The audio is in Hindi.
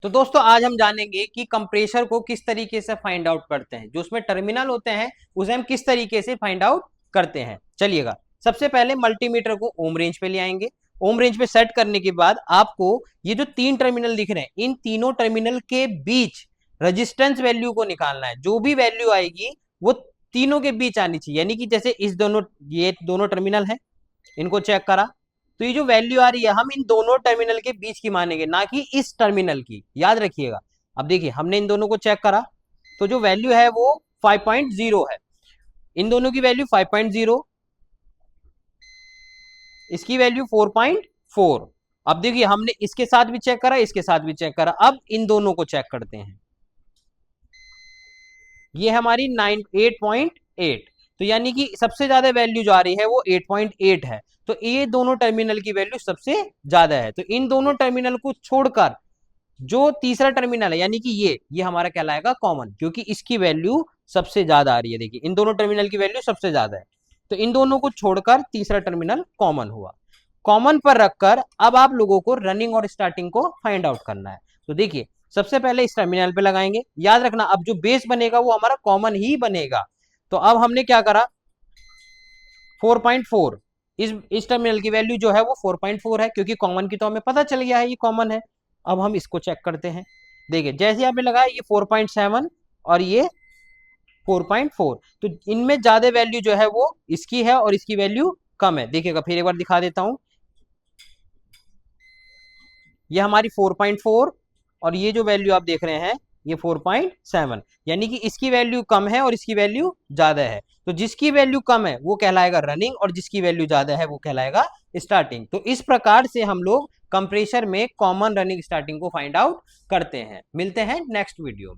तो दोस्तों आज हम जानेंगे कि कंप्रेसर को किस तरीके से फाइंड आउट करते हैं, जो उसमें टर्मिनल होते हैं उसे हम किस तरीके से फाइंड आउट करते हैं। चलिएगा, सबसे पहले मल्टीमीटर को ओम रेंज पे ले आएंगे। ओम रेंज पे सेट करने के बाद आपको ये जो तीन टर्मिनल दिख रहे हैं, इन तीनों टर्मिनल के बीच रेजिस्टेंस वैल्यू को निकालना है। जो भी वैल्यू आएगी वो तीनों के बीच आनी चाहिए, यानी कि जैसे ये दोनों टर्मिनल है, इनको चेक करा तो ये जो वैल्यू आ रही है हम इन दोनों टर्मिनल के बीच की मानेंगे, ना कि इस टर्मिनल की, याद रखिएगा। अब देखिए हमने इन दोनों को चेक करा तो जो वैल्यू है वो 5.0 है। इन दोनों की वैल्यू 5.0, इसकी वैल्यू 4.4। अब देखिए हमने इसके साथ भी चेक करा, इसके साथ भी चेक करा, अब इन दोनों को चेक करते हैं। ये हमारी 8.8, तो यानी कि सबसे ज्यादा वैल्यू जो आ रही है वो 8.8 है। तो ये दोनों टर्मिनल की वैल्यू सबसे ज्यादा है। तो इन दोनों टर्मिनल को छोड़कर जो तीसरा टर्मिनल है, यानी कि ये हमारा कहलाएगा कॉमन, क्योंकि इसकी वैल्यू सबसे ज्यादा आ रही है। देखिए इन दोनों टर्मिनल की वैल्यू सबसे ज्यादा है, तो इन दोनों को छोड़कर तीसरा टर्मिनल कॉमन हुआ। कॉमन पर रखकर अब आप लोगों को रनिंग और स्टार्टिंग को फाइंड आउट करना है। तो देखिए सबसे पहले इस टर्मिनल पे लगाएंगे। याद रखना अब जो बेस बनेगा वो हमारा कॉमन ही बनेगा। तो अब हमने क्या करा, 4.4, इस टर्मिनल की वैल्यू जो है वो 4.4 है, क्योंकि कॉमन की तो हमें पता चल गया है ये कॉमन है। अब हम इसको चेक करते हैं। देखिए जैसे आपने लगाया ये 4.7 और ये 4.4, तो इनमें ज्यादा वैल्यू जो है वो इसकी है और इसकी वैल्यू कम है। देखिएगा फिर एक बार दिखा देता हूं, ये हमारी 4.4 और ये जो वैल्यू आप देख रहे हैं ये 4.7, यानी कि इसकी वैल्यू कम है और इसकी वैल्यू ज्यादा है। तो जिसकी वैल्यू कम है वो कहलाएगा रनिंग और जिसकी वैल्यू ज्यादा है वो कहलाएगा स्टार्टिंग। तो इस प्रकार से हम लोग कंप्रेसर में कॉमन, रनिंग, स्टार्टिंग को फाइंड आउट करते हैं। मिलते हैं नेक्स्ट वीडियो में।